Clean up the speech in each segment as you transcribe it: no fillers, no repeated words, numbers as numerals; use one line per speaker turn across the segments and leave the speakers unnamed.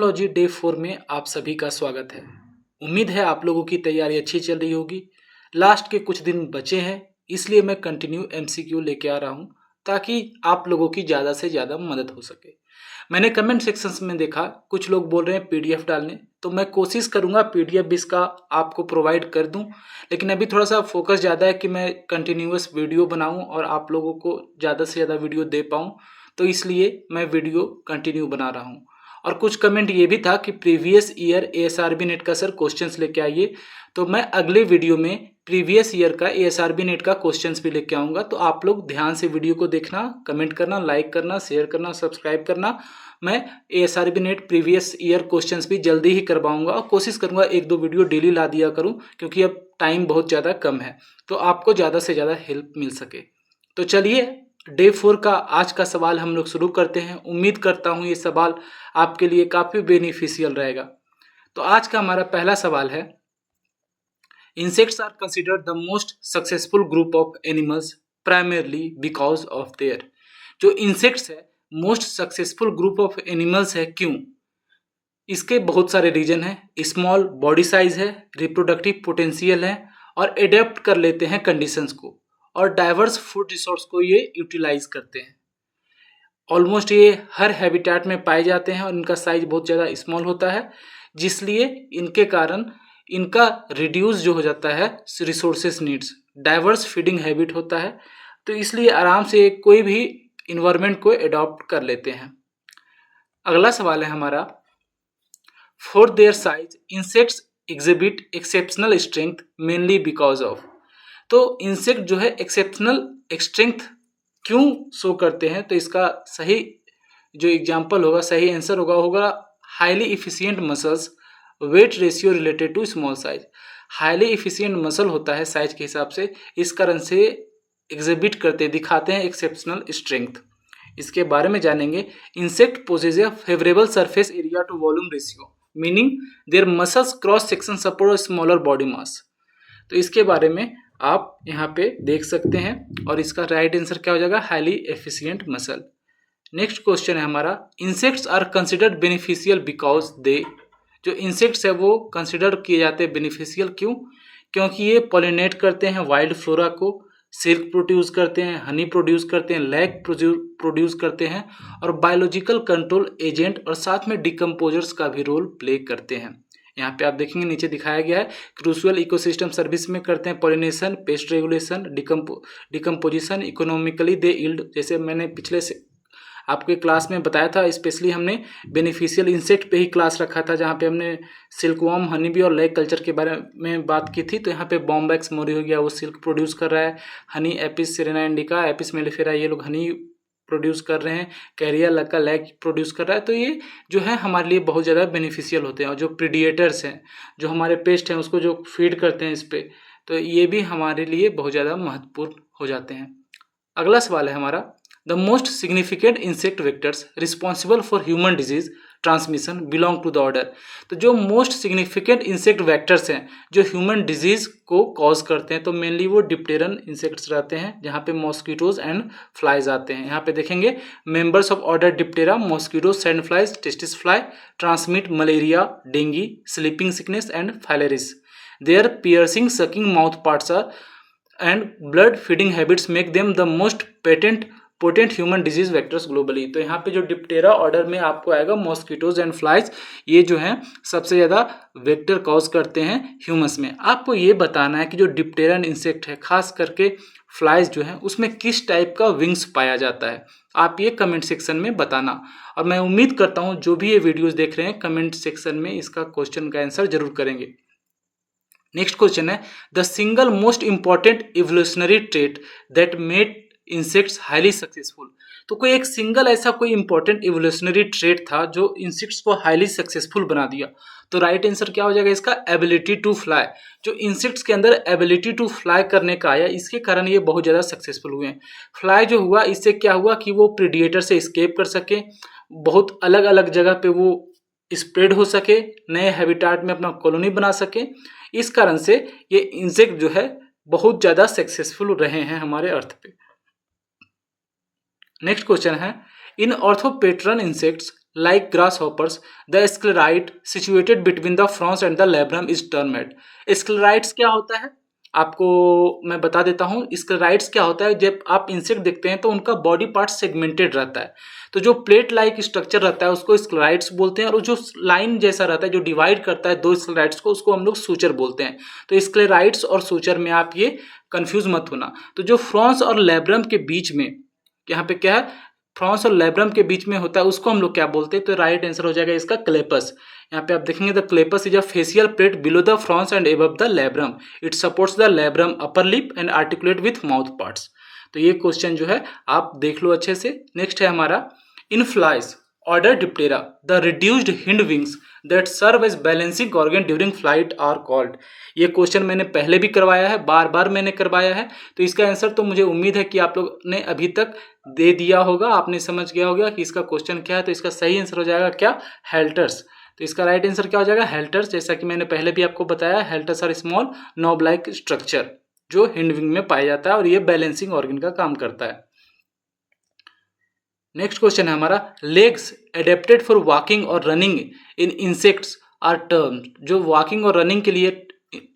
Technology day 4 में आप सभी का स्वागत है। उम्मीद है आप लोगों की तैयारी अच्छी चल रही होगी। लास्ट के कुछ दिन बचे हैं, इसलिए मैं कंटिन्यू एमसीक्यू लेके आ रहा हूँ ताकि आप लोगों की ज़्यादा से ज़्यादा मदद हो सके। मैंने कमेंट सेक्शंस में देखा कुछ लोग बोल रहे हैं पीडीएफ डालने, तो मैं कोशिश करूँगा पीडीएफ भी इसका आपको प्रोवाइड कर दूँ, लेकिन अभी थोड़ा सा फोकस ज़्यादा है कि मैं कंटिन्यूअस वीडियो बनाऊँ और आप लोगों को ज़्यादा से ज़्यादा वीडियो दे पाऊँ, तो इसलिए मैं वीडियो कंटिन्यू बना रहा हूँ। और कुछ कमेंट ये भी था कि प्रीवियस ईयर एएसआरबी नेट का सर क्वेश्चंस लेके आइए, तो मैं अगले वीडियो में प्रीवियस ईयर का एएसआरबी नेट का क्वेश्चंस भी लेके आऊँगा। तो आप लोग ध्यान से वीडियो को देखना, कमेंट करना, लाइक करना, शेयर करना, सब्सक्राइब करना। मैं ASRB net previous year questions भी जल्दी ही करवाऊँगा और कोशिश करूँगा 1-2 वीडियो डेली ला दिया करूँ, क्योंकि अब टाइम बहुत ज़्यादा कम है, तो आपको ज़्यादा से ज़्यादा हेल्प मिल सके। तो चलिए डे 4 का आज का सवाल हम लोग शुरू करते हैं। उम्मीद करता हूँ ये सवाल आपके लिए काफ़ी बेनिफिशियल रहेगा। तो आज का हमारा पहला सवाल है, insects are considered the most successful group of animals primarily because of their. जो इंसेक्ट्स है most successful group of animals है, क्यों? इसके बहुत सारे रीजन हैं। स्मॉल बॉडी साइज है, रिप्रोडक्टिव पोटेंशियल है और एडेप्ट कर लेते हैं कंडीशंस को, और डाइवर्स फूड रिसोर्स को ये यूटिलाइज करते हैं। ऑलमोस्ट ये हर हैबिटेट में पाए जाते हैं और इनका साइज बहुत ज़्यादा स्मॉल होता है, जिसलिए इनके कारण इनका रिड्यूस जो हो जाता है resources needs. Diverse feeding habit होता है, तो इसलिए आराम से कोई भी इन्वायरमेंट को अडॉप्ट कर लेते हैं। अगला सवाल है हमारा, for their size insects exhibit exceptional strength mainly because of. तो इंसेक्ट जो है एक्सेप्शनल स्ट्रेंथ क्यों शो करते हैं? तो इसका सही जो एग्जाम्पल होगा, सही आंसर होगा highly efficient muscles, weight ratio related to small size. Highly efficient muscle होता है साइज के हिसाब से, इस कारण से एग्जिबिट करते दिखाते हैं एक्सेप्शनल स्ट्रेंथ। इसके बारे में जानेंगे। Insect possess a favourable surface area to volume ratio, meaning their muscles cross section support smaller body mass. तो इसके बारे में आप यहाँ पे देख सकते हैं, और इसका राइट आंसर क्या हो जाएगा? Highly efficient muscle. Next question है हमारा, insects are considered beneficial because they. जो इंसेक्ट्स है वो कंसिडर किए जाते हैं बेनिफिशियल, क्यों? क्योंकि ये पॉलिनेट करते हैं वाइल्ड फ्लोरा को, सिल्क प्रोड्यूस करते हैं, हनी प्रोड्यूस करते हैं, लैक प्रोड्यूस करते हैं, और बायोलॉजिकल कंट्रोल एजेंट और साथ में डिकम्पोजर्स का भी रोल प्ले करते हैं। यहाँ पे आप देखेंगे नीचे दिखाया गया है, क्रूशियल इकोसिस्टम सर्विस में करते हैं pollination, pest regulation, decomposition, economically they yield. जैसे मैंने पिछले से आपके क्लास में बताया था, स्पेशली हमने बेनिफिशियल इंसेक्ट पे ही क्लास रखा था, जहाँ पे हमने सिल्कवॉर्म, हनी बी और लैक कल्चर के बारे में बात की थी। तो यहाँ पे बॉम्बैक्स मोरी हो गया, वो सिल्क प्रोड्यूस कर रहा है। Honey Apis Serena indica, Apis mellifera, ये लोग हनी प्रोड्यूस कर रहे हैं। कैरिया लक्का लैक प्रोड्यूस कर रहा है। तो ये जो है हमारे लिए बहुत ज़्यादा बेनिफिशियल होते हैं। और जो प्रीडिएटर्स हैं, जो हमारे पेस्ट हैं, उसको जो फीड करते हैं इस पर, तो ये भी हमारे लिए बहुत ज़्यादा महत्वपूर्ण हो जाते हैं। अगला सवाल है हमारा, the most significant insect vectors responsible for human disease transmission belong to the order. तो जो मोस्ट सिग्निफिकेंट इंसेक्ट वेक्टर्स हैं जो ह्यूमन डिजीज को कॉज करते हैं, तो मेनली वो डिप्टेरन इंसेक्ट्स रहते हैं, जहाँ पे मॉस्किटोज एंड फ्लाइज आते हैं। यहाँ पे देखेंगे members of order Diptera, mosquito, sand flies, tsetse fly transmit malaria, dengue, sleeping sickness and filariasis. Their piercing sucking mouth parts are and blood feeding habits make them the most potent human disease vectors globally. तो यहाँ पे जो Diptera order में आपको आएगा mosquitoes and flies, ये जो हैं सबसे ज़्यादा वेक्टर कॉज करते हैं ह्यूमंस में। आपको ये बताना है कि जो डिप्टेरन इंसेक्ट है, खास करके फ्लाइज जो है, उसमें किस टाइप का विंग्स पाया जाता है। आप ये कमेंट सेक्शन में बताना, और मैं उम्मीद करता हूँ जो भी ये वीडियोज़ देख रहे हैं कमेंट सेक्शन में इसका क्वेश्चन का आंसर जरूर करेंगे। नेक्स्ट क्वेश्चन है, the single most important evolutionary trait that made insects highly successful. तो कोई एक सिंगल ऐसा कोई इंपॉर्टेंट इवोल्यूशनरी ट्रेट था जो इंसेक्ट्स को हाईली सक्सेसफुल बना दिया। तो राइट आंसर क्या हो जाएगा इसका? Ability to fly. जो इंसेक्ट्स के अंदर एबिलिटी टू फ्लाई करने का आया, इसके कारण ये बहुत ज़्यादा सक्सेसफुल हुए हैं। फ्लाई जो हुआ, इससे क्या हुआ कि वो प्रीडिएटर से एस्केप कर सके, बहुत अलग अलग जगह पे वो स्प्रेड हो सके, नए हैबिटेट में अपना कॉलोनी बना सके। इस कारण से ये इंसेक्ट जो है बहुत ज़्यादा सक्सेसफुल रहे हैं हमारे अर्थ पे। नेक्स्ट क्वेश्चन है, इन ऑर्थोपेट्रन insects like grasshoppers. The sclerite situated between the frons and the labrum is termed. Sclerites क्या होता है आपको मैं बता देता हूँ. स्क्लेराइड्स क्या होता है, जब आप इंसेक्ट देखते हैं तो उनका बॉडी पार्ट सेगमेंटेड रहता है. तो जो प्लेट लाइक स्ट्रक्चर रहता है उसको स्क्लेराइड्स बोलते हैं, और जो लाइन जैसा रहता है जो डिवाइड करता है दो स्क्लेराइड्स को, उसको हम लोग सूचर बोलते हैं. तो स्क्लेराइड्स और सूचर में आप ये कंफ्यूज मत होना. तो जो फ्रॉन्स और लैब्रम के बीच में, यहाँ पे क्या है, फ्रॉन्स और लैब्रम के बीच में होता है, उसको हम लोग क्या बोलते हैं. तो राइट आंसर हो जाएगा इसका क्लेपस. यहाँ पे आप देखेंगे the clypeus is a facial plate below the frons and above the labrum. It supports the labrum upper lip and articulate with mouth parts. तो ये क्वेश्चन जो है आप देख लो अच्छे से. नेक्स्ट है हमारा, in flies order Diptera the reduced hind wings that serve as balancing organ during flight are called. ये क्वेश्चन मैंने पहले भी करवाया है, बार बार मैंने करवाया है. तो इसका आंसर तो मुझे उम्मीद है कि आप लोग ने अभी तक दे दिया होगा, आपने समझ गया होगा कि इसका क्वेश्चन क्या है. तो इसका सही आंसर हो जाएगा क्या, हेल्टर्स. तो इसका राइट आंसर क्या हो जाएगा, हेल्टर्स. जैसा कि मैंने पहले भी आपको बताया, halteres are small knob like structure जो हिंड विंग में पाया जाता है, और ये बैलेंसिंग ऑर्गन का काम करता है. नेक्स्ट क्वेश्चन है हमारा, लेग्स एडेप्टेड फॉर वॉकिंग और running in insects are term. जो वॉकिंग और रनिंग के लिए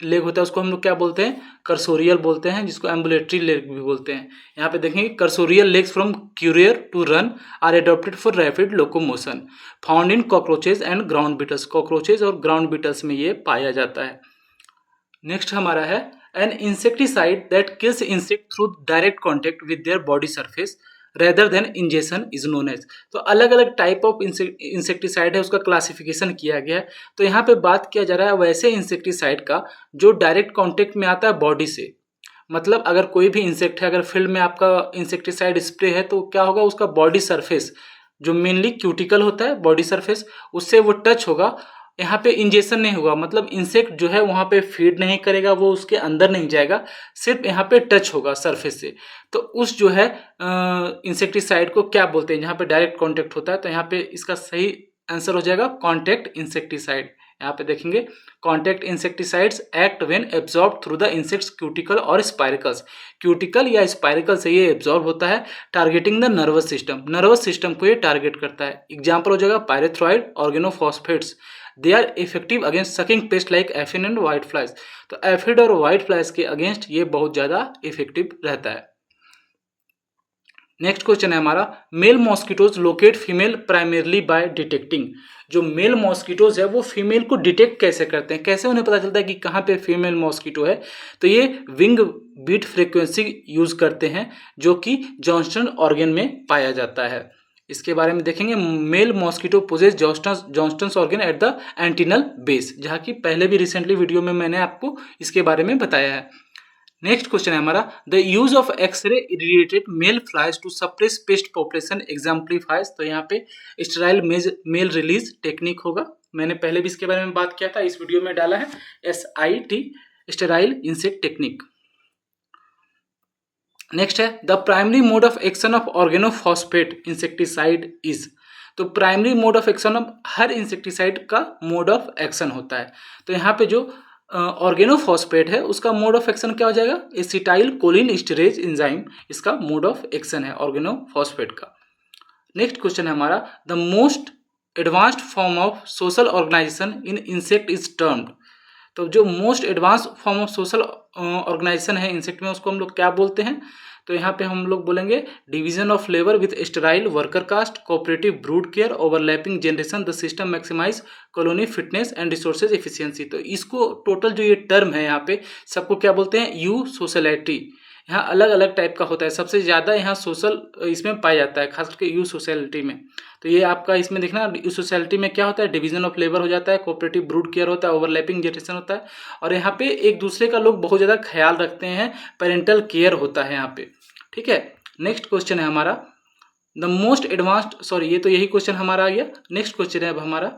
लेग होता है उसको हम लोग क्या बोलते हैं, कर्सोरियल बोलते हैं, जिसको एम्बुलेटरी लेग भी बोलते हैं. यहाँ पे देखेंगे cursorial legs from currere to run are adopted for rapid locomotion found in cockroaches and ground beetles. Cockroaches और ग्राउंड बीटल्स में ये पाया जाता है. नेक्स्ट हमारा है, an insecticide that kills insect through direct contact with their body surface rather than injection is known as. तो अलग अलग टाइप ऑफ इंसेक्टिसाइड है, उसका क्लासिफिकेशन किया गया है. तो यहाँ पे बात किया जा रहा है वैसे इंसेक्टिसाइड का जो डायरेक्ट कांटेक्ट में आता है बॉडी से. मतलब अगर कोई भी इंसेक्ट है, अगर फील्ड में आपका इंसेक्टिसाइड स्प्रे है तो क्या होगा, उसका बॉडी सरफेस जो मेनली क्यूटिकल होता है बॉडी सरफेस, उससे वो टच होगा. यहाँ पे इंजेक्शन नहीं होगा, मतलब इंसेक्ट जो है वहाँ पे फीड नहीं करेगा, वो उसके अंदर नहीं जाएगा, सिर्फ यहाँ पे टच होगा सरफेस से. तो उस जो है इंसेक्टिसाइड को क्या बोलते हैं, जहाँ पे डायरेक्ट कांटेक्ट होता है. तो यहाँ पे इसका सही आंसर हो जाएगा कॉन्टेक्ट इंसेक्टिसाइड. यहाँ पे देखेंगे, contact insecticides act when absorb through the insects cuticle और स्पाइरिकल्स. क्यूटिकल या स्पाइरिकल से ये एब्जॉर्ब होता है, targeting the nervous system. Nervous system को ये टारगेट करता है. एग्जाम्पल हो जाएगा pyrethroid, organophosphates. They are effective against sucking pest like aphid and white flies. तो एफिड और व्हाइट फ्लाइज के अगेंस्ट ये बहुत ज्यादा इफेक्टिव रहता है. नेक्स्ट क्वेश्चन है हमारा, male mosquitoes locate female primarily by detecting. जो मेल मॉस्किटोज है वो फीमेल को डिटेक्ट कैसे करते हैं, कैसे उन्हें पता चलता है कि कहाँ पे फीमेल मॉस्किटो है. तो ये विंग बीट फ्रीक्वेंसी यूज करते हैं जो कि जॉन्स्टन ऑर्गन में पाया जाता है. इसके बारे में देखेंगे, male mosquito poses Johnston's organ at the antennal base, जहाँ की पहले भी रिसेंटली वीडियो में मैंने आपको इसके बारे में बताया है. नेक्स्ट क्वेश्चन है हमारा, the use of X-ray irritated male flies to suppress pest population exemplifies. तो यहाँ पे स्टेराइल मेल रिलीज टेक्निक होगा. मैंने पहले भी इसके बारे में बात किया था, इस वीडियो में डाला है, SIT sterile insect technique. Next है, the primary mode of action of organophosphate insecticide is. तो primary mode of action of हर इंसेक्टिसाइड का मोड ऑफ एक्शन होता है. तो यहाँ पे जो ऑर्गेनोफॉस्फेट है उसका मोड ऑफ एक्शन क्या हो जाएगा, एसिटाइल कोलिन स्टेरेज एंजाइम इसका मोड ऑफ एक्शन है ऑर्गेनोफॉस्फेट का. नेक्स्ट क्वेश्चन है हमारा, the most advanced form of social organisation in insect is termed. तो जो most advance form of social organisation है इंसेक्ट में, उसको हम लोग क्या बोलते हैं. तो यहाँ पे हम लोग बोलेंगे division of labour with sterile worker caste, cooperative brood care, overlapping generation, the system maximise colony fitness and resources efficiency. तो इसको टोटल जो ये टर्म है यहाँ पे सबको क्या बोलते हैं, यू सोशलिटी. यहाँ अलग अलग टाइप का होता है, सबसे ज़्यादा यहाँ सोशल इसमें पाया जाता है, खास करके यू सोशलिटी में. तो ये आपका इसमें देखना, यू सोशलिटी में क्या होता है, डिवीजन ऑफ लेबर हो जाता है, कोऑपरेटिव ब्रूड केयर होता है, ओवरलैपिंग जनरेशन होता है, और यहाँ पे एक दूसरे का लोग बहुत ज़्यादा ख्याल रखते हैं, पेरेंटल केयर होता है यहाँ पे. ठीक है. नेक्स्ट क्वेश्चन है हमारा, द मोस्ट एडवांस्ड, सॉरी ये तो यही क्वेश्चन हमारा आ गया. नेक्स्ट क्वेश्चन है अब हमारा,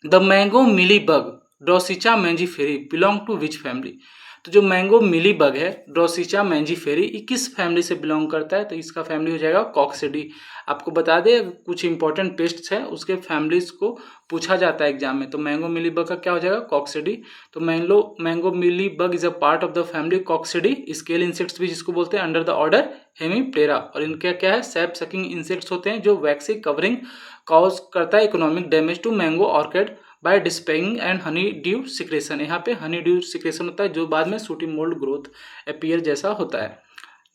the mango mealy bug Drosicha mangiferae belong to which family. तो जो मैंगो मिली बग है ड्रोसिचा मैंजीफेरी, ये किस फैमिली से बिलोंग करता है. तो इसका फैमिली हो जाएगा कॉक्सिडी. आपको बता दें, कुछ इंपॉर्टेंट पेस्ट्स हैं उसके फैमिलीज को पूछा जाता है एग्जाम में. तो मैंगो मिली बग का क्या हो जाएगा, कॉक्सिडी. तो mango mealy bug is a part of the family Coccidae, scale insects भी जिसको बोलते हैं, अंडर द ऑर्डर हेमीप्टेरा. और इनका क्या है, सैप सकिंग इंसेक्ट्स होते हैं जो वैक्सी कवरिंग कॉज करता है economic damage to mango orchid by desapping and honey dew secretion. यहाँ पे हनी ड्यू सिक्रेशन होता है जो बाद में सूटी मोल्ड ग्रोथ अपीयर जैसा होता है।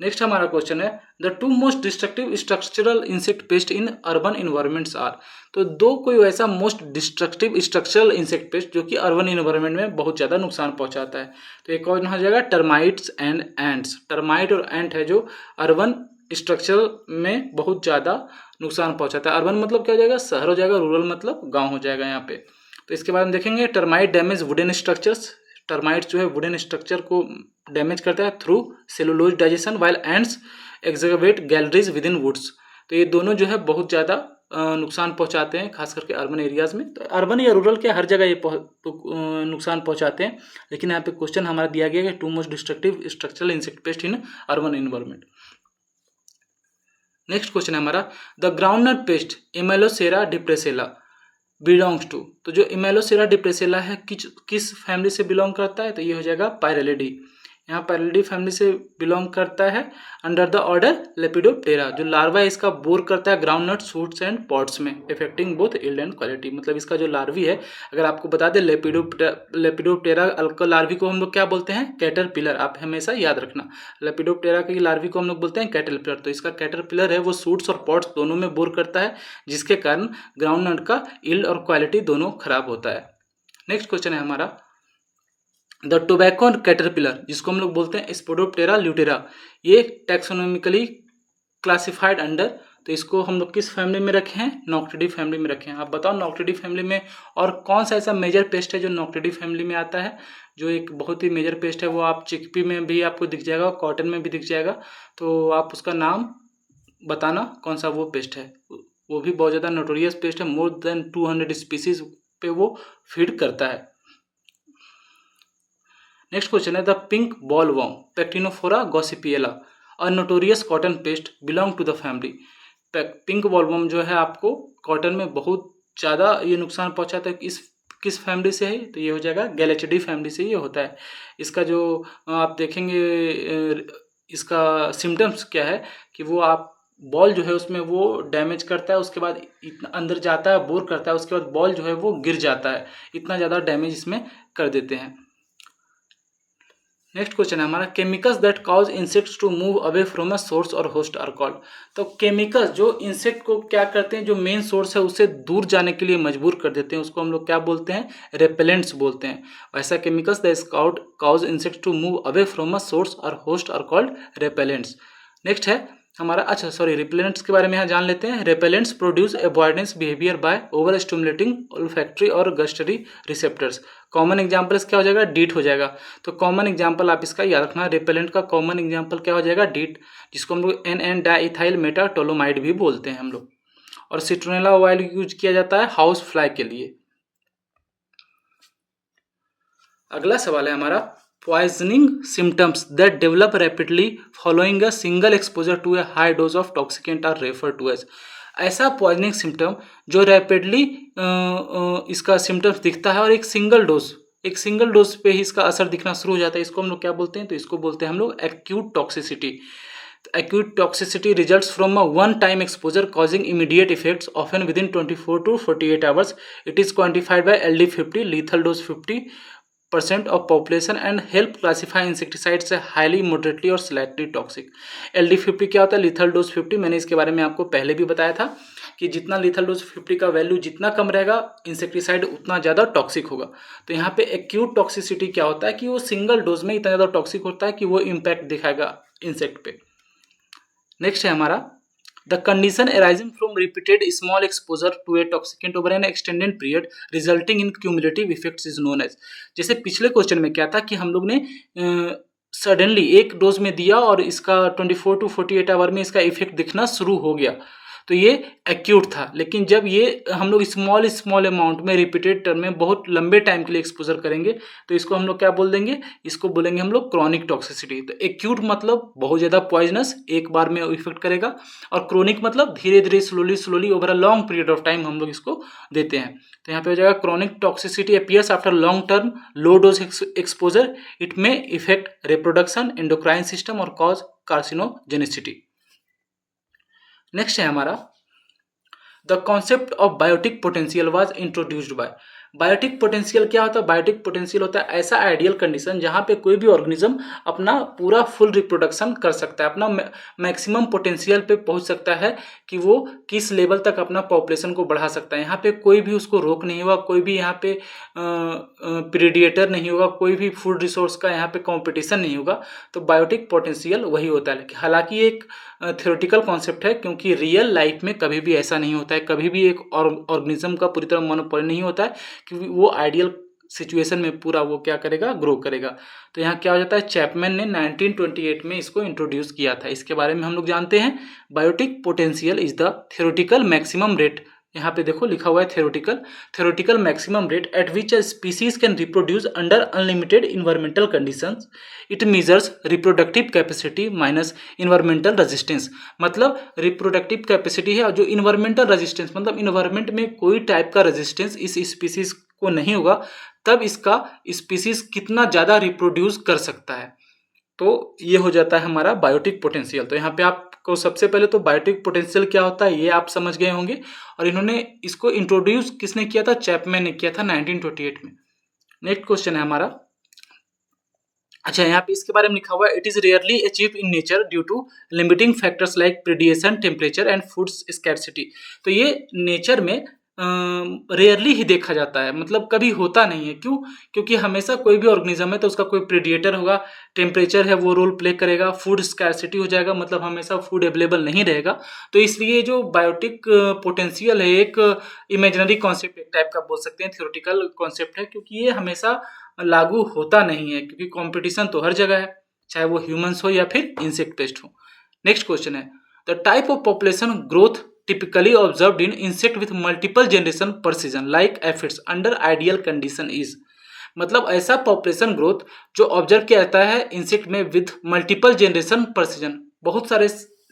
नेक्स्ट हमारा क्वेश्चन है the two most destructive structural insect pest in urban environments are. तो दो कोई ऐसा most destructive structural insect pest जो कि अर्बन इन्वायरमेंट में बहुत ज़्यादा नुकसान पहुंचाता है। तो एक कौन हो जाएगा, टर्माइट्स एंड एंट्स। टर्माइट और एंट है जो अर्बन स्ट्रक्चर में बहुत ज़्यादा नुकसान पहुंचाता है। अर्बन मतलब क्या हो जाएगा, शहर हो जाएगा, रूरल मतलब गाँव हो जाएगा यहाँ पे। तो इसके बाद हम देखेंगे termite damage wooden structures. Termites जो है वुडन स्ट्रक्चर को डैमेज करता है through cellulose digestion, while ants excavate galleries within woods. तो ये दोनों जो है बहुत ज़्यादा नुकसान पहुंचाते हैं, खास करके अर्बन एरियाज में। तो अर्बन या रूरल के हर जगह ये नुकसान पहुंचाते हैं, लेकिन यहाँ पे क्वेश्चन हमारा दिया गया है to most destructive structural insect pest in urban environment. Next question है हमारा the groundnut pest Amelocera depressella belongs to. तो जो इमेलोसेरा डिप्रेसेला है किस फैमिली से बिलोंग करता है, तो ये हो जाएगा पायरेलिडी। यहाँ पायरेलिडी फैमिली से बिलोंग करता है अंडर द ऑर्डर लेपिडोप्टेरा। जो लार्वा है इसका बोर करता है ग्राउंडनट शूट्स एंड पॉट्स में, affecting both yield and quality. मतलब इसका जो लार्वी है, अगर आपको बता दें लेपिडोप्टेरा का लार्वी को हम लोग क्या बोलते हैं, कैटरपिलर। आप हमेशा याद रखना, लेपिडोप्टेरा की लार्वी को हम लोग बोलते हैं कैटरपिलर। तो इसका कैटरपिलर है वो शूट्स और पॉट्स दोनों में बोर करता है, जिसके कारण ग्राउंडनट का यील्ड और क्वालिटी दोनों खराब होता है। नेक्स्ट क्वेश्चन है हमारा द टोबैको कैटरपिलर, जिसको हम लोग बोलते हैं स्पोडोप्टेरा ल्यूटेरा। ये टैक्सोनॉमिकली क्लासिफाइड अंडर, तो इसको हम लोग किस फैमिली में रखे हैं, नॉक्टिडी फैमिली में रखे हैं। आप बताओ नॉक्टिडी फैमिली में और कौन सा ऐसा मेजर पेस्ट है जो नॉक्टिडी फैमिली में आता है, जो एक बहुत ही मेजर पेस्ट है। वो आप चिकपी में भी आपको दिख जाएगा, कॉटन में भी दिख जाएगा। तो आप उसका नाम बताना कौन सा वो पेस्ट है। वो भी बहुत ज़्यादा नोटोरियस पेस्ट है, मोर देन 200 स्पीसीज पे वो फीड करता है। नेक्स्ट क्वेश्चन है the pink boll worm Pectinophora gossypiella a notorious cotton pest belong to the family. Pink boll worm जो है आपको कॉटन में बहुत ज़्यादा ये नुकसान पहुंचाता है। किस फैमिली से है, तो ये हो जाएगा गैलेचिडी फैमिली से ये होता है। इसका जो आप देखेंगे इसका सिम्टम्स क्या है कि वो आप बॉल जो है उसमें वो डैमेज करता है, उसके बाद इतना अंदर जाता है, बोर करता है, उसके बाद बॉल जो है वो गिर जाता है। इतना ज़्यादा डैमेज इसमें कर देते हैं। नेक्स्ट क्वेश्चन है हमारा chemicals that cause insects to move away from a source और होस्ट आर कॉल्ड। तो केमिकल्स जो इंसेक्ट को क्या करते हैं, जो मेन सोर्स है उससे दूर जाने के लिए मजबूर कर देते हैं, उसको हम लोग क्या बोलते हैं, रेपेलेंट्स बोलते हैं। वैसा chemicals that cause insects to move away from a source और host are called repellents. Next है हमारा, अच्छा सॉरी, रिपेलेंट्स के बारे में यहाँ जान लेते हैं। Repellents produce avoidance behaviour by over stimulating olfactory और गस्टरी रिसेप्टर्स। कॉमन एग्जांपल क्या हो जाएगा, डीट हो जाएगा। तो कॉमन एग्जांपल आप इसका याद रखना, रिपेलेंट का कॉमन एग्जांपल क्या हो जाएगा, डीट, जिसको हम लोग एन डाइथाइल मेटाटोलोमाइड भी बोलते हैं हम लोग। और सिट्रोनेला ऑयल यूज किया जाता है हाउस फ्लाई के लिए। अगला सवाल है हमारा poisoning symptoms that develop rapidly following a single exposure to a high dose of toxicant are refer to as. ऐसा पॉइजनिंग सिम्टम जो रैपिडली इसका सिम्टम्स दिखता है और एक सिंगल डोज पे ही इसका असर दिखना शुरू हो जाता है, इसको हम लोग क्या बोलते हैं, तो इसको बोलते हैं हम लोग acute toxicity. Acute toxicity results from a one-time exposure causing immediate effects, often within 24 to 48 hours. It is quantified by LD50, lethal dose 50% of population, and help classify insecticides as highly, moderately और slightly toxic. LD50 क्या होता है, lethal dose 50। मैंने इसके बारे में आपको पहले भी बताया था कि जितना lethal dose 50 का वैल्यू जितना कम रहेगा इंसेक्टिसाइड उतना ज़्यादा टॉक्सिक होगा। तो यहाँ पे एक्यूट टॉक्सिसिटी क्या होता है कि वो सिंगल डोज में इतना ज़्यादा टॉक्सिक होता है कि वो इम्पैक्ट दिखाएगा इंसेक्ट पे। नेक्स्ट है हमारा the condition arising from repeated small exposure to a toxicant over an extended period resulting in cumulative effects is known as. जैसे पिछले क्वेश्चन में क्या था कि हम लोग ने सडनली एक डोज में दिया और इसका 24 टू 48 आवर में इसका इफेक्ट दिखना शुरू हो गया, तो ये एक्यूट था। लेकिन जब ये हम लोग स्मॉल अमाउंट में रिपीटेड टर्म में बहुत लंबे टाइम के लिए एक्सपोजर करेंगे तो इसको हम लोग क्या बोल देंगे, इसको बोलेंगे हम लोग क्रॉनिक टॉक्सिसिटी। तो एक्यूट मतलब बहुत ज़्यादा पॉइजनस, एक बार में इफेक्ट करेगा, और क्रोनिक मतलब धीरे धीरे slowly over a long period of time हम लोग इसको देते हैं। तो यहाँ पे हो जाएगा chronic toxicity appears after long term low dose exposure. It may affect reproduction, endocrine system और कॉज कार्सिनोजेनिसिटी। नेक्स्ट है हमारा the concept of biotic potential was introduced by. Biotic potential क्या होता है? बायोटिक पोटेंशियल होता है ऐसा आइडियल कंडीशन जहाँ पे कोई भी ऑर्गेनिज्म अपना पूरा फुल रिप्रोडक्शन कर सकता है, अपना मैक्सिमम पोटेंशियल पे पहुंच सकता है कि वो किस लेवल तक अपना पॉपुलेशन को बढ़ा सकता है। यहाँ पे कोई भी उसको रोक नहीं होगा, कोई भी यहाँ पे प्रीडिएटर नहीं होगा, कोई भी फूड रिसोर्स का यहाँ पे कंपटीशन नहीं होगा। तो बायोटिक पोटेंशियल वही होता है। हालांकि एक थ्योरेटिकल कॉन्सेप्ट है, क्योंकि रियल लाइफ में कभी भी ऐसा नहीं होता है, कभी भी एक ऑर्गेनिज्म का पूरी तरह मोनोपोली नहीं होता है, क्योंकि वो आइडियल सिचुएशन में पूरा वो क्या करेगा, ग्रो करेगा। तो यहाँ क्या हो जाता है, चैपमैन ने 1928 में इसको इंट्रोड्यूस किया था। इसके बारे में हम लोग जानते हैं, biotic potential is the theoretical maximum rate, यहाँ पे देखो लिखा हुआ है theoretical maximum rate at which a species can reproduce under unlimited environmental conditions. It measures reproductive capacity minus environmental resistance. मतलब रिप्रोडक्टिव कैपेसिटी है और जो इन्वायरमेंटल रेजिस्टेंस, मतलब इन्वायरमेंट में कोई टाइप का रेजिस्टेंस इस स्पीसीज को नहीं होगा, तब इसका स्पीसीज कितना ज़्यादा रिप्रोड्यूस कर सकता है। तो ये हो जाता है हमारा बायोटिक पोटेंशियल। तो यहाँ पे आपको सबसे पहले तो बायोटिक पोटेंशियल क्या होता है ये आप समझ गए होंगे, और इन्होंने इसको इंट्रोड्यूस किसने किया था? चैपमैन ने किया था 1928 में। नेक्स्ट क्वेश्चन है हमारा, अच्छा यहाँ पे इसके बारे में लिखा हुआ है, it is rarely achieve in nature due to limiting factors like predation, temperature and food scarcity. तो ये नेचर में रेयरली ही देखा जाता है, मतलब कभी होता नहीं है। क्यों? क्योंकि हमेशा कोई भी ऑर्गेनिज्म है तो उसका कोई प्रेडिएटर होगा, टेम्परेचर है वो रोल प्ले करेगा, फूड स्कैर्सिटी हो जाएगा, मतलब हमेशा फूड अवेलेबल नहीं रहेगा। तो इसलिए जो बायोटिक पोटेंशियल है एक इमेजिनरी कॉन्सेप्ट एक टाइप का बोल सकते हैं, थ्योरेटिकल कॉन्सेप्ट है, क्योंकि ये हमेशा लागू होता नहीं है, क्योंकि कंपटीशन तो हर जगह है, चाहे वो ह्यूमंस हो या फिर इंसेक्ट पेस्ट हो। नेक्स्ट क्वेश्चन है, the type of population growth typically observed in insect with multiple generation per season like aphids under ideal condition is। मतलब ऐसा पॉपुलेशन ग्रोथ जो ऑब्जर्व किया जाता है इंसेक्ट में विद मल्टीपल जनरेशन पर सीजन, बहुत सारे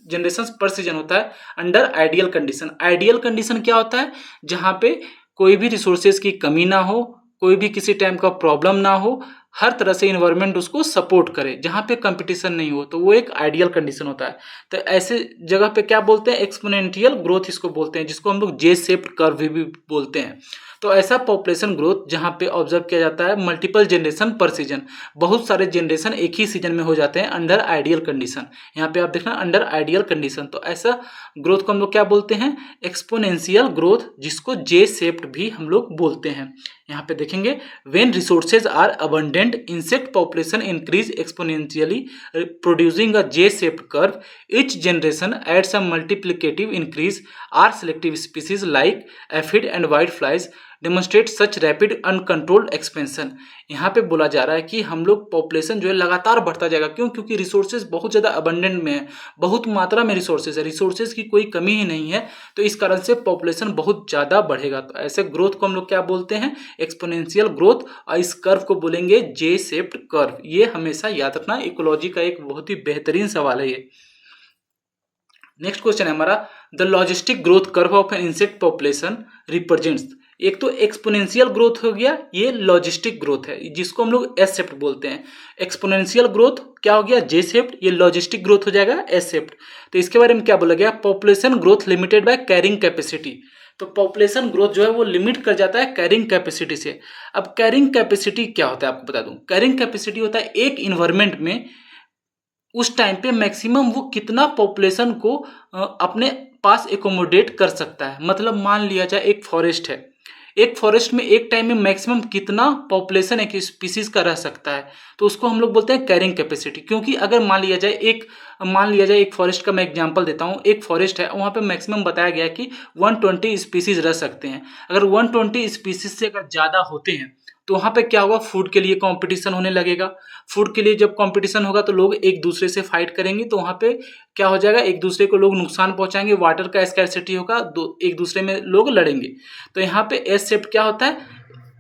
जनरेशन पर सीजन होता है under ideal condition. Ideal condition क्या होता है? जहाँ पे कोई भी रिसोर्सेज की कमी ना हो, कोई भी किसी टाइम का प्रॉब्लम ना हो, हर तरह से इन्वायरमेंट उसको सपोर्ट करे, जहाँ पे कंपटीशन नहीं हो, तो वो एक आइडियल कंडीशन होता है। तो ऐसे जगह पे क्या बोलते हैं? एक्सपोनेंशियल ग्रोथ इसको बोलते हैं, जिसको हम लोग जे शेप्ड कर्व भी बोलते हैं। तो ऐसा पॉपुलेशन ग्रोथ जहाँ पे ऑब्जर्व किया जाता है मल्टीपल जनरेशन पर सीजन, बहुत सारे जनरेशन एक ही सीजन में हो जाते हैं अंडर आइडियल कंडीशन। यहाँ पे आप देखना अंडर आइडियल कंडीशन, तो ऐसा ग्रोथ को हम लोग क्या बोलते हैं? एक्सपोनेंशियल ग्रोथ, जिसको जे शेप्ड भी हम लोग बोलते हैं। यहाँ पे देखेंगे, when resources are abundant insect population increase exponentially producing a J shaped curve, each generation adds a multiplicative increase, r selective species like aphid and white flies demonstrate such rapid uncontrolled expansion. यहाँ पे बोला जा रहा है कि हम लोग population जो है लगातार बढ़ता जाएगा। क्यों? क्योंकि रिसोर्सेज बहुत ज़्यादा अबंडेंट में है, बहुत मात्रा में रिसोर्सेज है, रिसोर्सेज की कोई कमी ही नहीं है, तो इस कारण से पॉपुलेशन बहुत ज़्यादा बढ़ेगा। तो ऐसे ग्रोथ को हम लोग क्या बोलते हैं? एक्सपोनेंशियल ग्रोथ, और इस कर्व को बोलेंगे जे शेप्ड कर्व। ये हमेशा याद रखना, इकोलॉजी का एक बहुत ही बेहतरीन सवाल है ये। नेक्स्ट क्वेश्चन है हमारा, the logistic growth curve of an insect population represents. एक तो एक्सपोनेंशियल ग्रोथ हो गया, ये लॉजिस्टिक ग्रोथ है, जिसको हम लोग एस शेप्ड बोलते हैं। एक्सपोनेंशियल ग्रोथ क्या हो गया? जे शेप्ड, ये लॉजिस्टिक ग्रोथ हो जाएगा एस शेप्ड। तो इसके बारे में क्या बोला गया? Population growth limited by carrying capacity. तो पॉपुलेशन ग्रोथ जो है वो लिमिट कर जाता है कैरिंग कैपेसिटी से। अब कैरिंग कैपेसिटी क्या होता है आपको बता दूं। कैरिंग कैपेसिटी होता है एक इन्वायरमेंट में उस टाइम पे मैक्सिमम वो कितना पॉपुलेशन को अपने पास एकोमोडेट कर सकता है। मतलब मान लिया जाए एक फॉरेस्ट है, एक फॉरेस्ट में एक टाइम में मैक्सिमम कितना पॉपुलेशन एक स्पीसीज का रह सकता है, तो उसको हम लोग बोलते हैं कैरिंग कैपेसिटी। क्योंकि अगर मान लिया जाए एक फॉरेस्ट का मैं एग्जांपल देता हूँ, एक फॉरेस्ट है, वहाँ पे मैक्सिमम बताया गया है कि 120 स्पीसीज रह सकते हैं। अगर 120 स्पीसीज से अगर ज़्यादा होते हैं तो वहाँ पे क्या होगा? फूड के लिए कंपटीशन होने लगेगा। फूड के लिए जब कंपटीशन होगा तो लोग एक दूसरे से फाइट करेंगे, तो वहाँ पे क्या हो जाएगा? एक दूसरे को लोग नुकसान पहुंचाएंगे, वाटर का स्कैर्सिटी होगा, एक दूसरे में लोग लड़ेंगे। तो यहाँ पे एस शेप क्या होता है?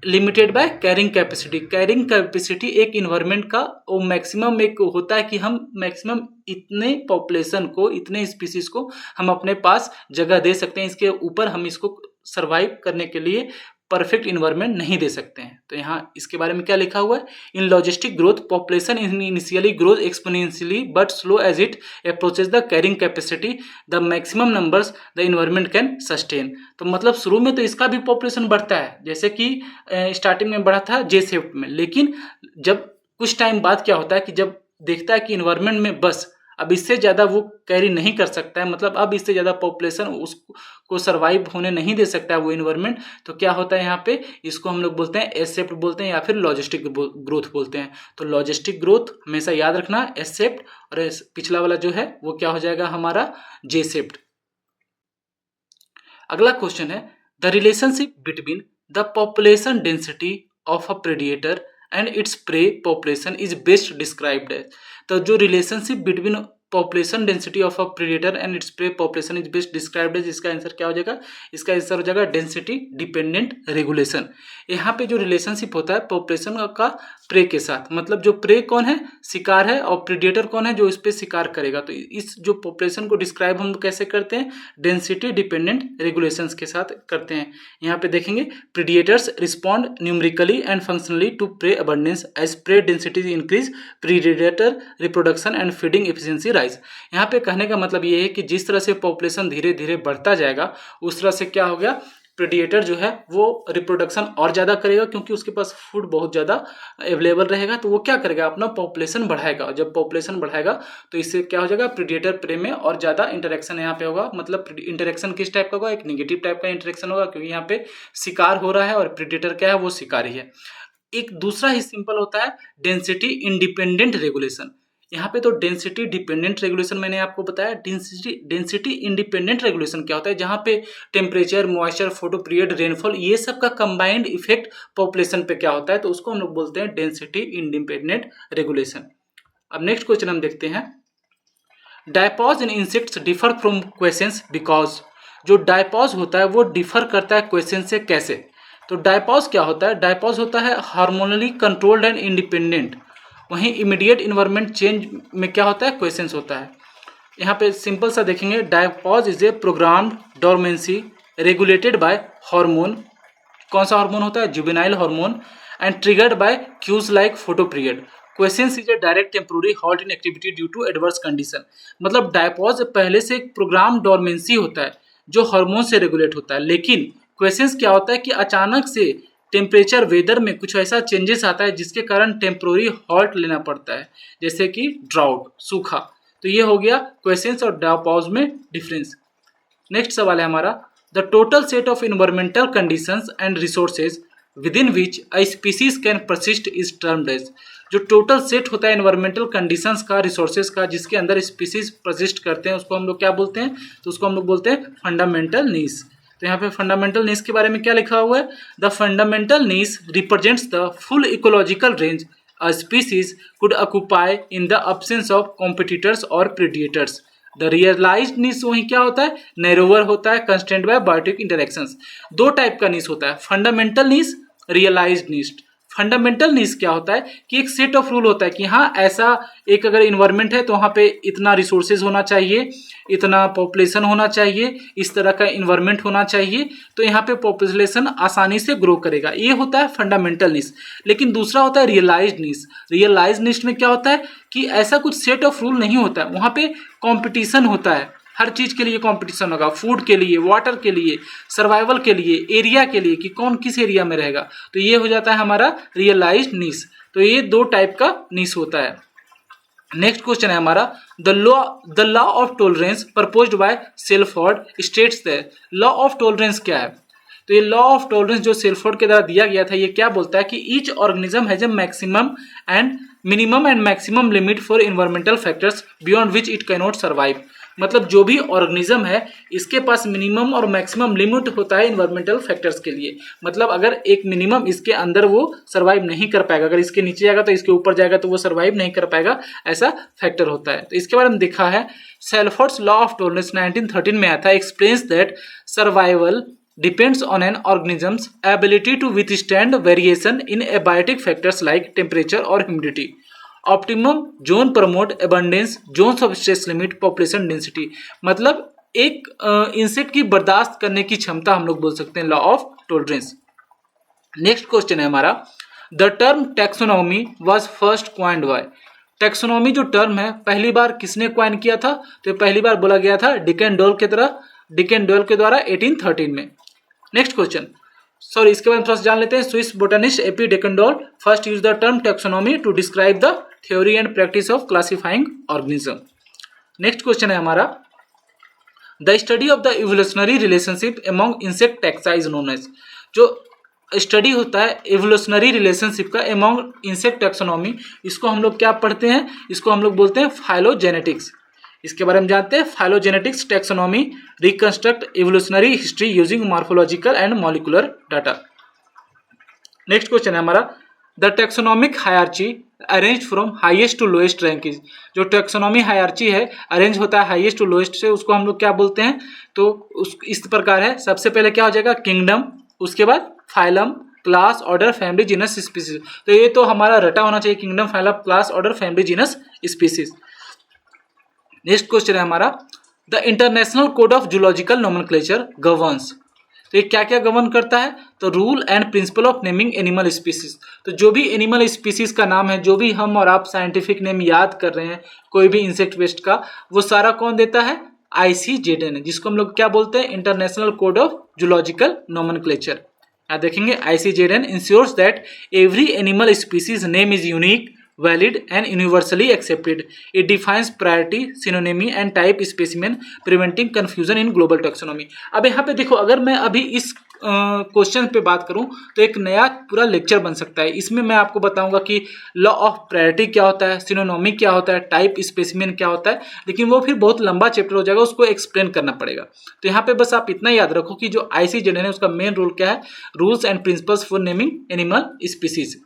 Limited by carrying capacity. Carrying capacity एक इन्वायरमेंट का वो मैक्सिमम एक होता है कि हम मैक्सिमम इतने पॉपुलेशन को, इतने स्पीसीज को हम अपने पास जगह दे सकते हैं, इसके ऊपर हम इसको सर्वाइव करने के लिए परफेक्ट इन्वायरमेंट नहीं दे सकते हैं। तो यहाँ इसके बारे में क्या लिखा हुआ है, in logistic growth population initially grows exponentially but slow as it approaches the carrying capacity the maximum numbers the environment can sustain. तो मतलब शुरू में तो इसका भी पॉपुलेशन बढ़ता है, जैसे कि स्टार्टिंग में बढ़ा था जे शिफ्ट में, लेकिन जब कुछ टाइम बाद क्या होता है कि जब देखता है कि इन्वायरमेंट में बस अब इससे ज़्यादा वो कैरी नहीं कर सकता है, मतलब अब इससे ज़्यादा पॉपुलेशन उसको सर्वाइव होने नहीं दे सकता है वो इन्वायरमेंट, तो क्या होता है यहाँ पे, इसको हम लोग बोलते हैं एस शेप्ड बोलते हैं या फिर लॉजिस्टिक ग्रोथ बोलते हैं। तो लॉजिस्टिक ग्रोथ हमेशा याद रखना एस शेप्ड, और पिछला वाला जो है वो क्या हो जाएगा हमारा जे शेप्ड। अगला क्वेश्चन है, the relationship between the population density of a predator and its prey population is best described as. तो जो relationship between population density of a predator and its prey population is best described as, इसका answer क्या हो जाएगा, इसका answer हो जाएगा density dependent regulation. यहाँ पे जो रिलेशनशिप होता है पॉपुलेशन का प्रे के साथ, मतलब जो प्रे कौन है, शिकार है, और प्रेडेटर कौन है, जो इस पे शिकार करेगा। तो इस जो पॉपुलेशन को डिस्क्राइब हम कैसे करते हैं, डेंसिटी डिपेंडेंट रेगुलेशंस के साथ करते हैं। यहाँ पे देखेंगे, predators respond numerically and functionally to prey abundance as prey density increase, predator reproduction and feeding efficiency rise. यहाँ पे कहने का मतलब ये है कि जिस तरह से पॉपुलेशन धीरे धीरे बढ़ता जाएगा उस तरह से क्या हो गया, प्रेडिएटर जो है वो रिप्रोडक्शन और ज़्यादा करेगा, क्योंकि उसके पास फूड बहुत ज़्यादा अवेलेबल रहेगा, तो वो क्या करेगा, अपना पॉपुलेशन बढ़ाएगा। और जब पॉपुलेशन बढ़ाएगा तो इससे क्या हो जाएगा, प्रेडिएटर प्रे में और ज़्यादा इंटरेक्शन यहाँ पे होगा। मतलब इंटरेक्शन किस टाइप का होगा, एक निगेटिव टाइप का इंटरेक्शन होगा, क्योंकि यहाँ पे शिकार हो रहा है और प्रेडिएटर क्या है, वो शिकारी है। एक दूसरा ही सिंपल होता है डेंसिटी इंडिपेंडेंट रेगुलेशन। यहाँ पे तो डेंसिटी डिपेंडेंट रेगुलेशन मैंने आपको बताया। डेंसिटी इंडिपेंडेंट रेगुलेशन क्या होता है, जहाँ पे temperature, moisture, photo period, rainfall, ये सब का कंबाइंड इफेक्ट पॉपुलेशन पे क्या होता है, तो उसको हम लोग बोलते हैं डेंसिटी इंडिपेंडेंट रेगुलेशन। अब नेक्स्ट क्वेश्चन हम देखते हैं, diapause in insects differ from questions because. जो डायपॉज होता है वो डिफर करता है क्वेश्चन से, कैसे। तो डायपॉज क्या होता है, डायपॉज होता है हार्मोनली कंट्रोल्ड एंड इंडिपेंडेंट। वहीं इमीडिएट इन्वायरमेंट चेंज में क्या होता है, क्वेश्चंस होता है। यहाँ पे सिंपल सा देखेंगे, diapause is a programmed dormancy regulated by hormone. कौन सा हार्मोन होता है, juvenile hormone, and triggered by cues like photoperiod. Questions is a direct temporary halt in activity due to adverse condition. मतलब diapause पहले से एक programme dormancy होता है जो हार्मोन से रेगुलेट होता है, लेकिन क्वेश्चंस क्या होता है कि अचानक से टेम्परेचर, वेदर में कुछ ऐसा चेंजेस आता है जिसके कारण टेम्पोररी हॉल्ट लेना पड़ता है, जैसे कि ड्राउट, सूखा। तो ये हो गया क्वेश्चंस और डायपॉज में डिफरेंस। नेक्स्ट सवाल है हमारा, the total set of environmental conditions and resources within which a species can persist is termed as. जो टोटल सेट होता है इन्वायरमेंटल कंडीशंस का, रिसोर्सेज का, जिसके अंदर स्पीसीज परसिस्ट करते हैं, उसको हम लोग क्या बोलते हैं, तो उसको हम लोग बोलते हैं फंडामेंटल नीड्स। तो यहाँ पे फंडामेंटल नीड्स के बारे में क्या लिखा हुआ है, the fundamental needs represents the full ecological range a species could occupy in the absence of competitors और प्रेडिएटर्स। द रियलाइज्ड नीड्स वही क्या होता है, नैरोवर होता है, कंस्ट्रेंट बाय बायोटिक इंटरेक्शंस। दो टाइप का नीड्स होता है, fundamental needs, realised needs. Fundamental needs क्या होता है कि एक सेट ऑफ रूल होता है कि हाँ ऐसा एक अगर इन्वायरमेंट है तो वहाँ पे इतना रिसोर्सेज होना चाहिए, इतना पॉपुलेशन होना चाहिए, इस तरह का इन्वायरमेंट होना चाहिए, तो यहाँ पे पॉपुलेशन आसानी से ग्रो करेगा। ये होता है फंडामेंटल नीड्स। लेकिन दूसरा होता है रियलाइज्ड नीड्स। रियलाइज्ड नीड्स में क्या होता है कि ऐसा कुछ सेट ऑफ रूल नहीं होता है, वहाँ पे कॉम्पिटिशन होता है, हर चीज़ के लिए कंपटीशन होगा, फूड के लिए, वाटर के लिए, सर्वाइवल के लिए, एरिया के लिए कि कौन किस एरिया में रहेगा। तो ये हो जाता है हमारा रियलाइज्ड नीड्स। तो ये दो टाइप का नीड्स होता है। नेक्स्ट क्वेश्चन है हमारा, the law of tolerance proposed by Shelford states that. Law of tolerance क्या है, तो ये लॉ ऑफ टॉलरेंस जो सेल्फोर्ड के द्वारा दिया गया था, ये क्या बोलता है कि each organism has a maximum and minimum and maximum limit for environmental factors beyond which it cannot survive. मतलब जो भी ऑर्गेनिज्म है इसके पास मिनिमम और मैक्सिमम लिमिट होता है इन्वायरमेंटल फैक्टर्स के लिए। मतलब अगर एक मिनिमम इसके अंदर वो सर्वाइव नहीं कर पाएगा, अगर इसके नीचे जाएगा तो इसके ऊपर जाएगा तो वो सर्वाइव नहीं कर पाएगा, ऐसा फैक्टर होता है। तो इसके बारे में देखा है, सेल्फोर्ड्स लॉ ऑफ टॉलरेंस 1913 में आया था, explains that survival depends on an organism's ability to withstand variation in abiotic factors like temperature or humidity. Optimum zone promote abundance, zones of stress limit, population density. मतलब एक insect की बर्दाश्त करने की क्षमता हम लोग बोल सकते हैं law of tolerance. Next question है हमारा, the term taxonomy was first coined by. Taxonomy जो टर्म है पहली बार किसने क्वाइन किया था? तो पहली बार बोला गया था डिकन डोल के द्वारा 1813 में। नेक्स्ट क्वेश्चन, सॉरी इसके बारे में थोड़ा सा जान लेते हैं। Swiss botanist AP de Candolle first use the term taxonomy to describe the theory and practice of classifying organism. Next question है हमारा, the study of the evolutionary relationship among insect taxa is known as. जो study होता है evolutionary relationship का among insect taxonomy, इसको हम लोग क्या पढ़ते हैं? इसको हम लोग बोलते हैं फाइलोजेनेटिक्स। इसके बारे में जानते हैं, phylogenetics taxonomy reconstruct evolutionary history using morphological and molecular data. Next question है हमारा, the taxonomic hierarchy arrange from highest to lowest rank is. जो टैक्सोनॉमी हायरार्ची है अरेंज होता है हाईएस्ट टू लोएस्ट से, उसको हम लोग क्या बोलते हैं? तो उस इस प्रकार है, सबसे पहले क्या हो जाएगा किंगडम, उसके बाद phylum, class, order, family, genus, species. तो ये तो हमारा रटा होना चाहिए, kingdom, phylum, class, order, family, genus, species. Next question है हमारा, the international code of zoological nomenclature governs. तो ये क्या क्या गवर्न करता है? तो rule and principle of naming animal species. तो जो भी एनिमल स्पीसीज का नाम है, जो भी हम और आप साइंटिफिक नेम याद कर रहे हैं कोई भी इंसेक्ट वेस्ट का, वो सारा कौन देता है? ICZN, जिसको हम लोग क्या बोलते हैं? International code of zoological nomenclature. देखेंगे ICZN ensures that every animal species name is unique, valid and universally accepted. It defines priority, synonymy and type specimen, preventing confusion in global taxonomy. अब यहाँ पे देखो, अगर मैं अभी इस क्वेश्चन पे बात करूं तो एक नया पूरा लेक्चर बन सकता है। इसमें मैं आपको बताऊंगा कि लॉ ऑफ प्रायोरिटी क्या होता है, सिनोनॉमी क्या होता है, टाइप स्पेसिमेन क्या होता है, लेकिन वो फिर बहुत लंबा चैप्टर हो जाएगा, उसको एक्सप्लेन करना पड़ेगा। तो यहाँ पे बस आप इतना याद रखो कि जो ICZN है उसका मेन रोल क्या है? Rules and principles for naming animal species.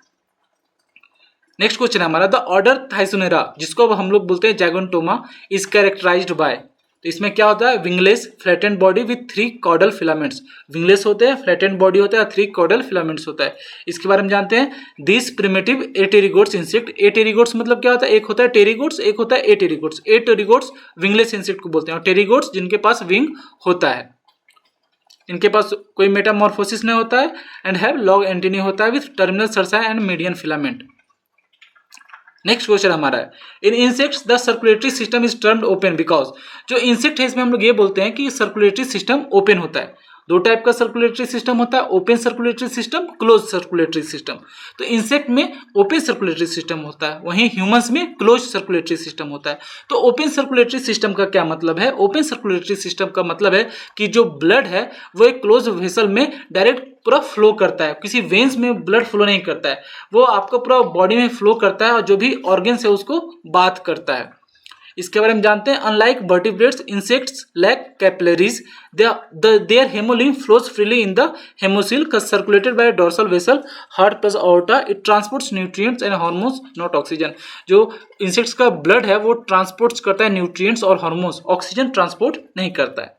Next question है हमारा, द ऑर्डर थाइसुनेरा, जिसको अब हम लोग बोलते हैं जैगोनटोमा, इज कैरेक्टराइज्ड बाय। तो इसमें क्या होता है? Wingless flattened body with 3 caudal filaments. Wingless होते हैं, फ्लैटेंड बॉडी होता है, 3 कॉर्डल फिलामेंट्स होता है। इसके बारे में जानते हैं, दिस प्रिमिटिव एटेरिगोट्स इंसेक्ट। एटेरिगोट्स मतलब क्या होता है? एक होता है टेरिगोट्स, एक होता है एटेरिगोट्स। एटेरिगोट्स विंगलेस इंसेक्ट को बोलते हैं, और टेरिगोट्स जिनके पास विंग होता है, इनके पास कोई मेटामॉर्फोसिस नहीं होता है, एंड हैव लॉन्ग एंटेनी होता है with terminal cerci and median filament. Next question हमारा है, in insects the circulatory system is termed open because. जो इंसेक्ट है इसमें हम लोग ये बोलते हैं कि सर्कुलेटरी सिस्टम ओपन होता है। 2 टाइप का सर्कुलेटरी सिस्टम होता है, open circulatory system, close circulatory system. तो इंसेक्ट में ओपन सर्कुलेटरी सिस्टम होता है, वहीं ह्यूमंस में क्लोज सर्कुलेटरी सिस्टम होता है। तो ओपन सर्कुलेटरी सिस्टम का क्या मतलब है? ओपन सर्कुलेटरी सिस्टम का मतलब है कि जो ब्लड है वो एक क्लोज वेसल में डायरेक्ट पूरा फ्लो करता है, किसी वेन्स में ब्लड फ्लो नहीं करता है, वो आपका पूरा बॉडी में फ्लो करता है और जो भी ऑर्गन्स है उसको बाथ करता है। इसके बारे में जानते हैं, unlike vertebrates insects lack capillaries, their haemolymph flows freely in the haemocoel circulated by dorsal vessel, heart plus aorta, it transports nutrients and hormones not oxygen. जो इंसेक्ट्स का ब्लड है वो ट्रांसपोर्ट करता है न्यूट्रिएंट्स और हार्मोन्स, ऑक्सीजन ट्रांसपोर्ट नहीं करता है।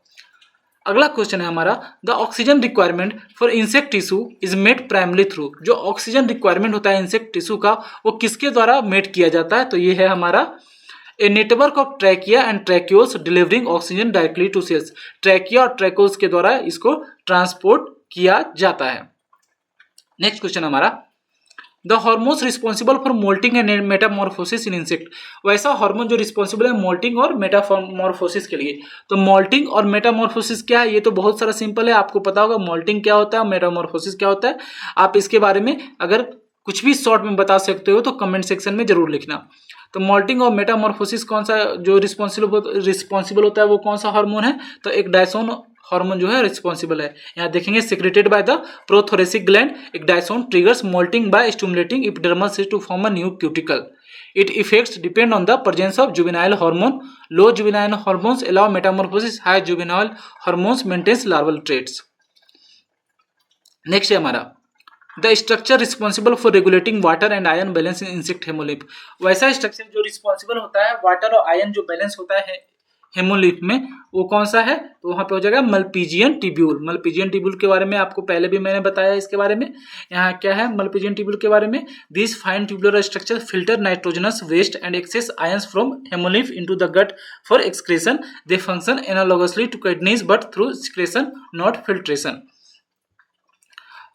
अगला क्वेश्चन है हमारा, the oxygen requirement for insect tissue is made primarily through. जो ऑक्सीजन रिक्वायरमेंट होता है इंसेक्ट टिश्यू का वो किसके द्वारा मेड किया जाता है? तो ये है हमारा a network of tracheae and tracheoles delivering oxygen directly to cells. Tracheae और ट्रैक्यूल्स के द्वारा इसको ट्रांसपोर्ट किया जाता है। नेक्स्ट क्वेश्चन हमारा, the hormones responsible for moulting and metamorphosis in insect. वैसा हार्मोन जो रिस्पॉन्सिबल है मोल्टिंग और मेटामॉर्फोसिस के लिए। तो मोल्टिंग और मेटामॉर्फोसिस क्या है? ये तो बहुत सारा सिंपल है, आपको पता होगा मोल्टिंग क्या होता है, मेटामॉर्फोसिस क्या होता है। आप इसके बारे में अगर कुछ भी शॉर्ट में बता सकते हो तो कमेंट सेक्शन में जरूर लिखना। तो मोल्टिंग और मेटामॉर्फोसिस कौन सा जो रिस्पॉन्सिबल होता है वो कौन सा हार्मोन है? तो एक डायसोन हार्मोन जो है रिस्पॉन्सिबल है। यहाँ देखेंगे secreted by the prothoracic gland, ecdysone triggers moulting by stimulating epidermal cells to form a new cuticle. Its effects depend on the presence of juvenile hormone. Low juvenile hormones allow metamorphosis. High juvenile hormones maintains larval traits. Next है हमारा, the structure responsible for regulating water and ion balance in insect haemolymph. वैसा structure जो responsible होता है water और ion जो balance होता है हेमोलिम्फ में, वो कौन सा है? तो वहां पे हो जाएगा मल्पीजियन ट्यूब्यूल। मल्पीजियन ट्यूब्यूल के बारे में आपको पहले भी मैंने बताया इसके बारे में। यहाँ क्या है मल्पीजियन ट्यूब्यूल के बारे में? This fine tubular structure filter nitrogenous waste and excess ions from haemolymph into the gut for excretion. They function analogously to kidneys but through excretion not filtration.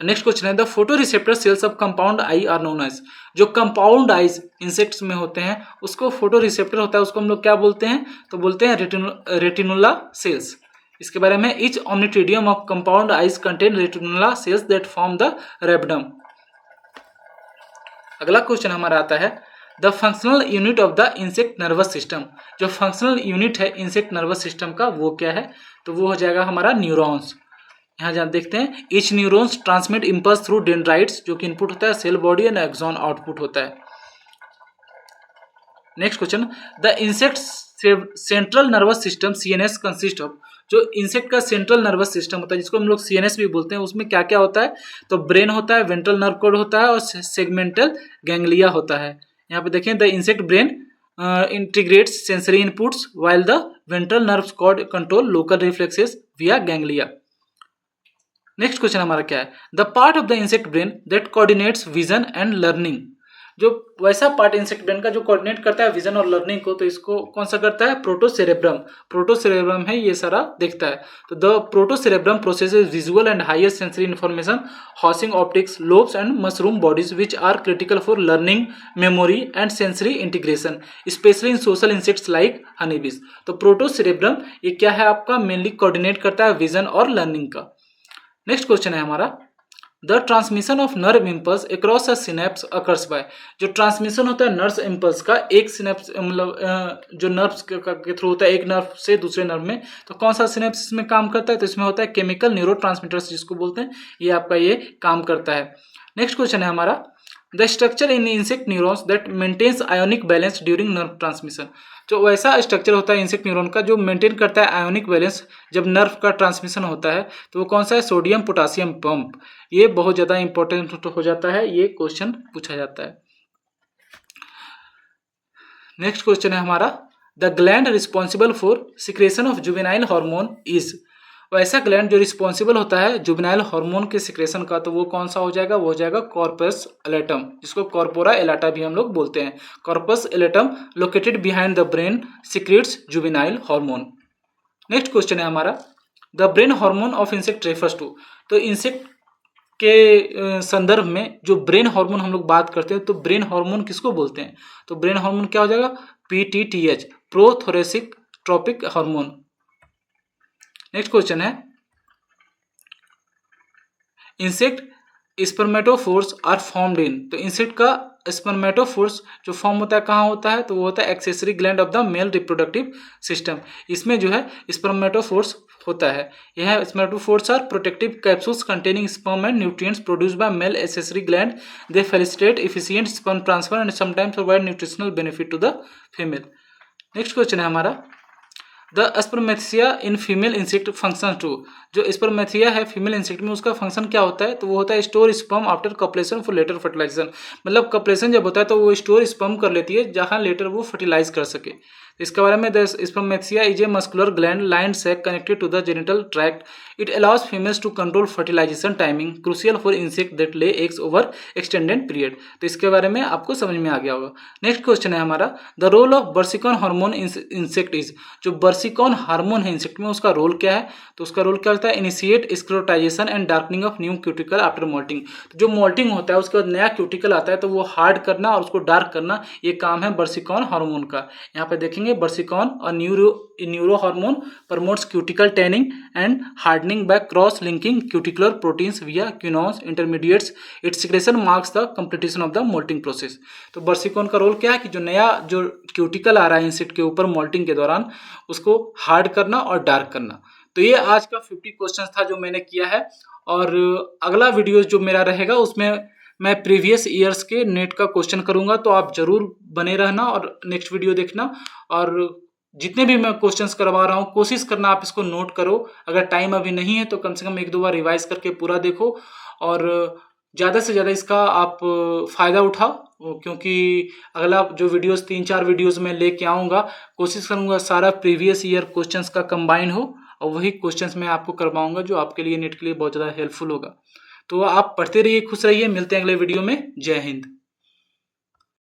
Next question है the photo receptor cells of compound eye are known as. जो compound eyes insects में होते हैं उसको photo receptor होता है, उसको हम लोग क्या बोलते हैं, तो बोलते हैं रेटिनुला सेल्स। इसके बारे में each ommatidium of compound eyes contain retinula cells that form the rhabdom. अगला क्वेश्चन हमारा आता है the functional unit of the insect nervous system. जो फंक्शनल यूनिट है इंसेक्ट नर्वस सिस्टम का वो क्या है, तो वो हो जाएगा हमारा न्यूरॉन्स। यहाँ जहाँ देखते हैं each neurons transmit impulse through dendrites, जो कि इनपुट होता है cell body and axon output होता है। Next question the insect central nervous system CNS consist of. जो इंसेक्ट का सेंट्रल नर्वस सिस्टम होता है जिसको हम लोग सीएनएस भी बोलते हैं, उसमें क्या क्या होता है, तो ब्रेन होता है, वेंट्रल नर्व कॉर्ड होता है और सेगमेंटल गैंग्लिया होता है। यहाँ पे देखें the insect brain integrates sensory inputs while the ventral nerve cord control local reflexes via ganglia. Next question हमारा क्या है the part of the insect brain that coordinates vision and learning. जो वैसा पार्ट इंसेक्ट ब्रेन का जो coordinate करता है vision और लर्निंग को, तो इसको कौन सा करता है, प्रोटोसेरेब्रम। प्रोटोसेरेब्रम है ये सारा देखता है। तो the protocerebrum processes visual and higher sensory information housing optics lobes and mushroom bodies which are critical for learning memory and sensory integration specially in social insects like honeybees. तो प्रोटोसेरेब्रम ये क्या है आपका, मेनली कोऑर्डिनेट करता है vision और learning का। Next question है हमारा the transmission of nerve impulse across a synapse occurs by. जो ट्रांसमिशन होता है नर्व इम्पल्स का एक सिनेप्स मतलब जो नर्व्स के थ्रू होता है एक नर्व से दूसरे नर्व में, तो कौन सा सिनेप्स इसमें काम करता है, तो इसमें होता है केमिकल न्यूरोट्रांसमीटर्स जिसको बोलते हैं, ये आपका ये काम करता है। नेक्स्ट क्वेश्चन है हमारा the structure in insect neurons that maintains ionic balance during nerve transmission. जो वैसा स्ट्रक्चर होता है इंसेक्ट न्यूरॉन का जो मेंटेन करता है आयोनिक बैलेंस जब नर्व का ट्रांसमिशन होता है, तो वो कौन सा है, सोडियम पोटासियम पंप। ये बहुत ज्यादा इंपॉर्टेंट हो जाता है, ये क्वेश्चन पूछा जाता है। नेक्स्ट क्वेश्चन है हमारा the gland responsible for secretion of juvenile hormone is. वैसा ग्लैंड जो रिस्पॉन्सिबल होता है जुवेनाइल हार्मोन के सिक्रेशन का, तो वो कौन सा हो जाएगा, वो हो जाएगा कॉर्पस एलेटम, जिसको कॉर्पोरा एलाटा भी हम लोग बोलते हैं। Corpus allatum located behind the brain secretes juvenile hormone. Next question है हमारा the brain hormone of insect refers to. तो इंसेक्ट के संदर्भ में जो ब्रेन हार्मोन हम लोग बात करते हैं, तो ब्रेन हार्मोन किसको बोलते हैं, तो ब्रेन हार्मोन क्या हो जाएगा, PTTH prothoracic tropic hormone. Next question है insect spermatophores are formed in. तो इंसेक्ट का स्पर्मेटोफोर्स जो फॉर्म होता है कहाँ होता है, तो वो होता है accessory gland of the male reproductive system. इसमें जो है स्पर्मेटोफोर्स होता है। यह spermatophores are protective capsules containing sperm and nutrients produced by male accessory gland. They facilitate efficient sperm transfer and sometimes provide nutritional benefit to the female. Next question है हमारा the spermatheca in female insect function to. जो spermatheca है female insect में उसका function क्या होता है, तो वो होता है store sperm after copulation for later fertilization. मतलब कपलेशन जब होता है तो वो स्टोर स्पर्म कर लेती है जहां लेटर वो फर्टिलाइज कर सके। इसके बारे में the spermatheca is a muscular gland line sac connected to the genital tract. It allows females to control fertilization timing crucial for insect that lay eggs over extended period. तो इसके बारे में आपको समझ में आ गया होगा। नेक्स्ट क्वेश्चन है हमारा the role of bursicon hormone insect is. जो बर्सिकॉन हार्मोन है इंसेक्ट में उसका रोल क्या है, तो उसका रोल क्या होता है, initiate sclerotisation and darkening of new cuticle after moulting. तो जो मोल्टिंग होता है उसके बाद नया क्यूटिकल आता है तो वो हार्ड करना और उसको डार्क करना, ये काम है बर्सिकॉन हार्मोन का। यहाँ पे देखेंगे बर्सिकॉन और neurohormone promotes cuticle tanning and hardening by cross linking cuticular proteins via quinones intermediates. Its secretion marks the completion of the molting process. तो बर्सिकॉन का रोल क्या है कि जो नया जो क्यूटिकल आ रहा है इंसेक्ट के ऊपर मोल्टिंग के दौरान उसको हार्ड करना और डार्क करना। तो ये आज का 50 क्वेश्चन था जो मैंने किया है, और अगला वीडियो जो मेरा रहेगा उसमें मैं प्रीवियस ईयर्स के नेट का क्वेश्चन करूंगा, तो आप जरूर बने रहना और नेक्स्ट वीडियो देखना। और जितने भी मैं क्वेश्चंस करवा रहा हूँ कोशिश करना आप इसको नोट करो। अगर टाइम अभी नहीं है तो कम से कम 1-2 बार रिवाइज करके पूरा देखो और ज़्यादा से ज़्यादा इसका आप फ़ायदा उठाओ, क्योंकि अगला जो वीडियोस 3-4 वीडियोस में लेके आऊँगा कोशिश करूँगा सारा प्रीवियस ईयर क्वेश्चंस का कंबाइन हो और वही क्वेश्चंस मैं आपको करवाऊँगा जो आपके लिए नेट के लिए बहुत ज़्यादा हेल्पफुल होगा। तो आप पढ़ते रहिए, खुश रहिए, मिलते हैं अगले वीडियो में। जय हिंद।